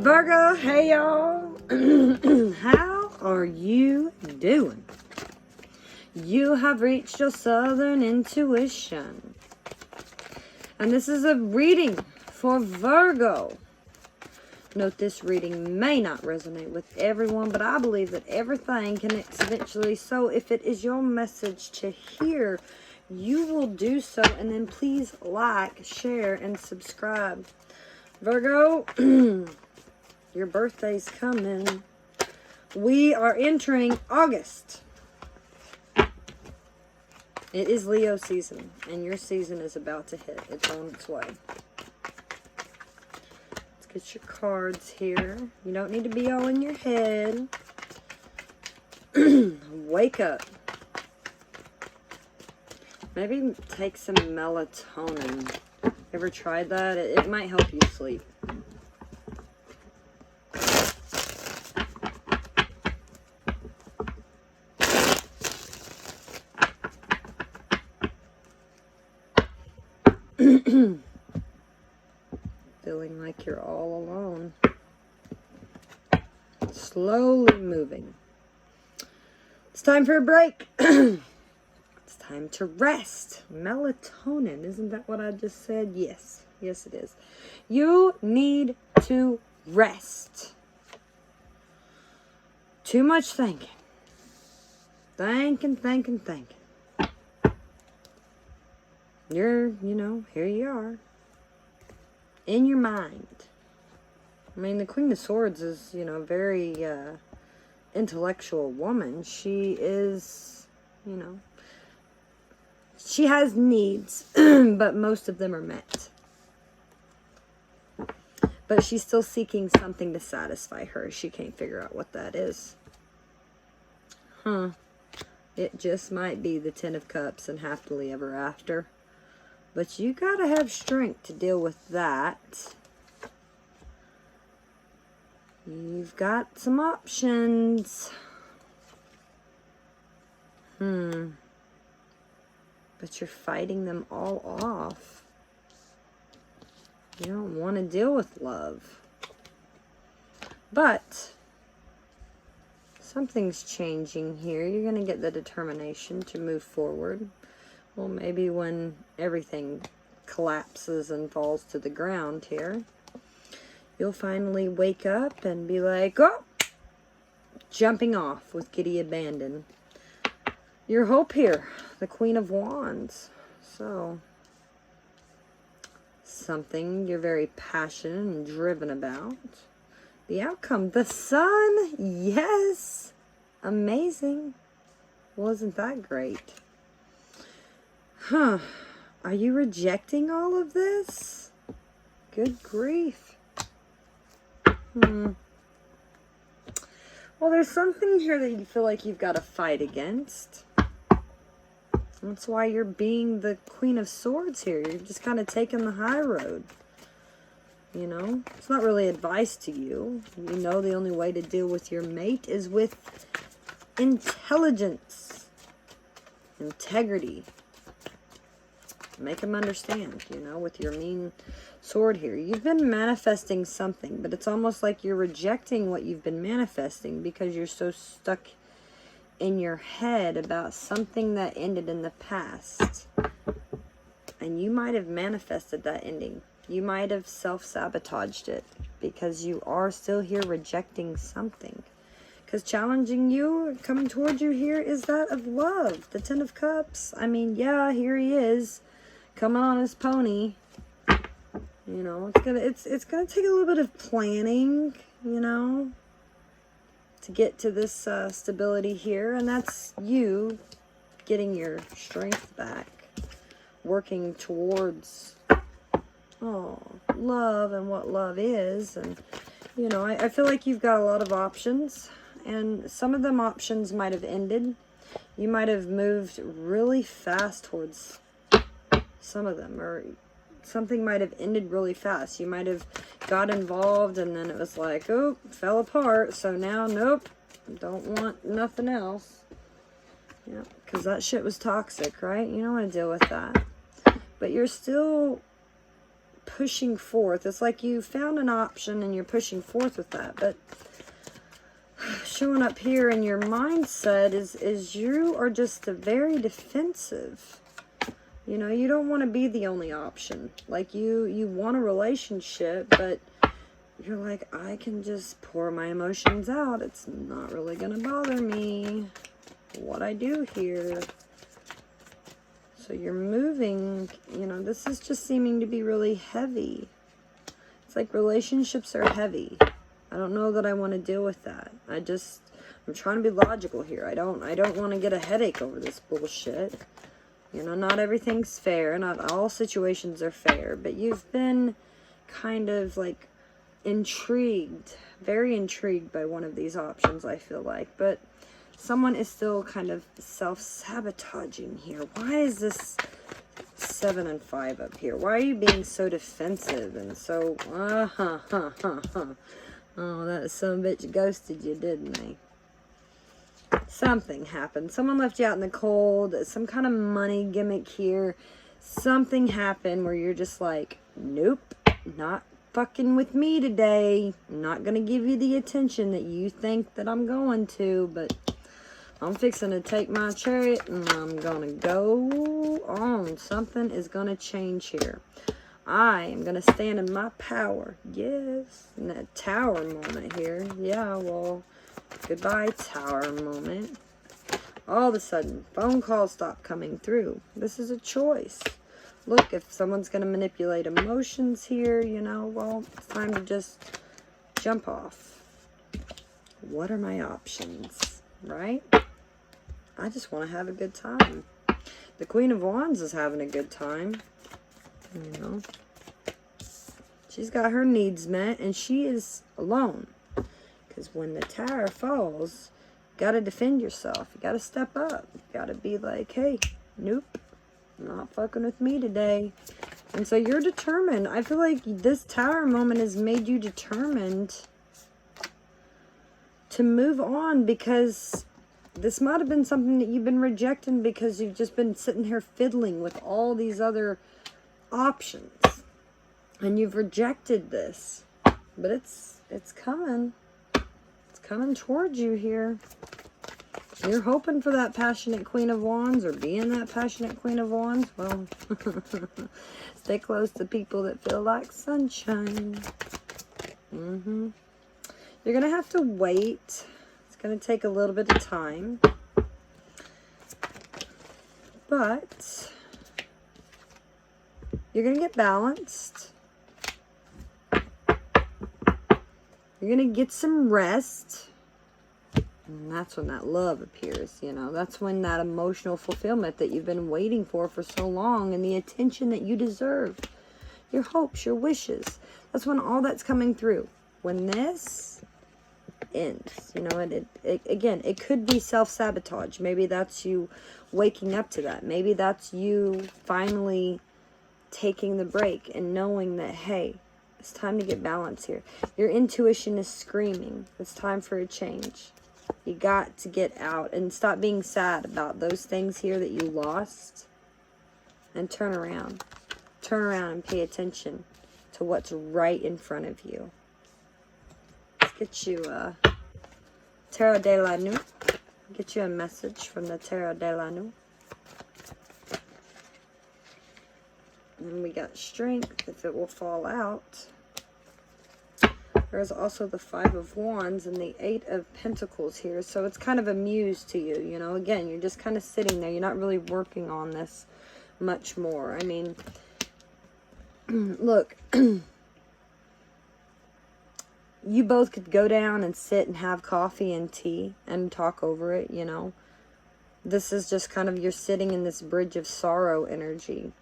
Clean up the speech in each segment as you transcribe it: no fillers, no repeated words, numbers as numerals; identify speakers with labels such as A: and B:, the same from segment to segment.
A: Virgo, hey y'all. How are you doing? You have reached your southern intuition. And this is a reading for Virgo. Note this reading may not resonate with everyone, but I believe that everything connects eventually. So if it is your message to hear, you will do so. And then please like, share, and subscribe. Virgo, your birthday's coming. We are entering August. It is Leo season, and your season is about to hit. It's on its way. Let's get your cards here. You don't need to be all in your head. Wake up. Maybe take some melatonin. Ever tried that? It might help you sleep. Feeling like you're all alone. Slowly moving. It's time for a break. It's time to rest. Melatonin. Isn't that what I just said? Yes. Yes, it is. You need to rest. Too much thinking. Thinking. Here you are. In your mind. I mean, the Queen of Swords is, a very intellectual woman. She is, she has needs, but most of them are met. But she's still seeking something to satisfy her. She can't figure out what that is. It just might be the Ten of Cups and happily ever after. But you gotta have strength to deal with that. You've got some options. But you're fighting them all off. You don't want to deal with love. But something's changing here. You're going to get the determination to move forward. Well, maybe when everything collapses and falls to the ground here, you'll finally wake up and be like, oh, jumping off with giddy abandon. Your hope here, the Queen of Wands. So, something you're very passionate and driven about. The outcome, the sun, yes, amazing. Wasn't that great? Are you rejecting all of this? Good grief. Well, there's something here that you feel like you've got to fight against. That's why you're being the Queen of Swords here. You're just kind of taking the high road. It's not really advice to you. You know the only way to deal with your mate is with intelligence, integrity. Make them understand, with your mean sword here. You've been manifesting something, but it's almost like you're rejecting what you've been manifesting because you're so stuck in your head about something that ended in the past. And you might have manifested that ending. You might have self-sabotaged it because you are still here rejecting something. Because challenging you, coming towards you here, is that of love. The Ten of Cups. I mean, yeah, here he is. Coming on his pony. It's gonna take a little bit of planning, to get to this stability here, and that's you getting your strength back, working towards love and what love is. And I feel like you've got a lot of options, and some of them options might have ended. You might have moved really fast towards some of them, or something might have ended really fast. You might have got involved and then it was like, oh, fell apart. So now, nope, don't want nothing else. Yeah, because that shit was toxic, right? You don't want to deal with that. But you're still pushing forth. It's like you found an option and you're pushing forth with that. But showing up here in your mindset is you are just very defensive. You know, you don't want to be the only option. Like you want a relationship, but you're like, I can just pour my emotions out. It's not really going to bother me what I do here. So you're moving, you know, this is just seeming to be really heavy. It's like relationships are heavy. I don't know that I want to deal with that. I'm trying to be logical here. I don't want to get a headache over this bullshit. You know, not everything's fair. Not all situations are fair. But you've been kind of like intrigued, very intrigued by one of these options, I feel like. But someone is still kind of self-sabotaging here. Why is this 7 and 5 up here? Why are you being so defensive and so... Oh, that son of a bitch ghosted you, didn't they? Something happened. Someone left you out in the cold. Some kind of money gimmick here. Something happened where you're just like, nope, not fucking with me today. I'm not going to give you the attention that you think that I'm going to, but I'm fixing to take my chariot and I'm going to go on. Something is going to change here. I am going to stand in my power. Yes. In that tower moment here. Yeah, well, goodbye tower moment. All of a sudden, phone calls stop coming through. This is a choice. Look, if someone's going to manipulate emotions here, you know, well, it's time to just jump off. What are my options, right? I just want to have a good time. The Queen of Wands is having a good time. You know, she's got her needs met and she is alone. Because when the tower falls, you got to defend yourself. You got to step up. You got to be like, hey, nope, not fucking with me today. And so you're determined. I feel like this tower moment has made you determined to move on, because this might have been something that you've been rejecting because you've just been sitting here fiddling with all these other options. And you've rejected this. But it's coming. It's coming towards you here. You're hoping for that passionate Queen of Wands, or being that passionate Queen of Wands. Well, stay close to people that feel like sunshine. You're going to have to wait. It's going to take a little bit of time. But you're going to get balanced. You're going to get some rest. And that's when that love appears, you know. That's when that emotional fulfillment that you've been waiting for so long, and the attention that you deserve. Your hopes, your wishes. That's when all that's coming through. When this ends, you know, again, it could be self-sabotage. Maybe that's you waking up to that. Maybe that's you finally taking the break and knowing that, hey, it's time to get balance here. Your intuition is screaming. It's time for a change. You got to get out and stop being sad about those things here that you lost, and turn around. Turn around and pay attention to what's right in front of you. Let's get you a Tarot de la Nuit. Get you a message from the Tarot de la Nuit. And we got strength, if it will fall out. There's also the 5 of Wands and the 8 of Pentacles here. So it's kind of a muse to you, you know. Again, you're just kind of sitting there. You're not really working on this much more. I mean, look, you both could go down and sit and have coffee and tea and talk over it, you know. This is just kind of, you're sitting in this bridge of sorrow energy.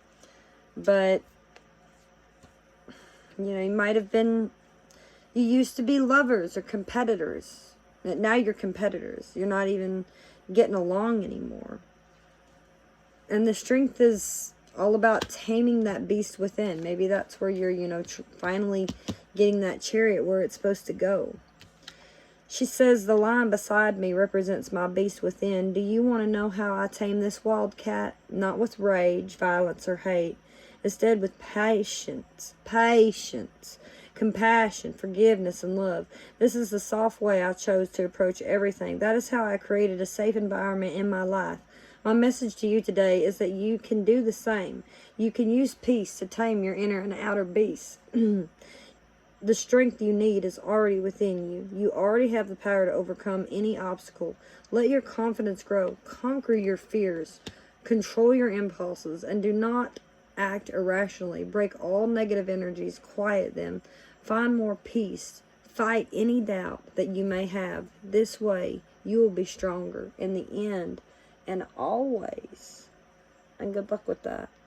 A: But, you know, you might have been, you used to be lovers or competitors. Now you're competitors. You're not even getting along anymore. And the strength is all about taming that beast within. Maybe that's where you're, you know, finally getting that chariot where it's supposed to go. She says, the lion beside me represents my beast within. Do you want to know how I tame this wildcat? Not with rage, violence, or hate. Instead, with patience, compassion, forgiveness, and love. This is the soft way I chose to approach everything. That is how I created a safe environment in my life. My message to you today is that you can do the same. You can use peace to tame your inner and outer beasts. The strength you need is already within you. You already have the power to overcome any obstacle. Let your confidence grow. Conquer your fears. Control your impulses. And do not act irrationally. Break all negative energies. Quiet them. Find more peace. Fight any doubt that you may have. This way, you will be stronger in the end and always. And good luck with that.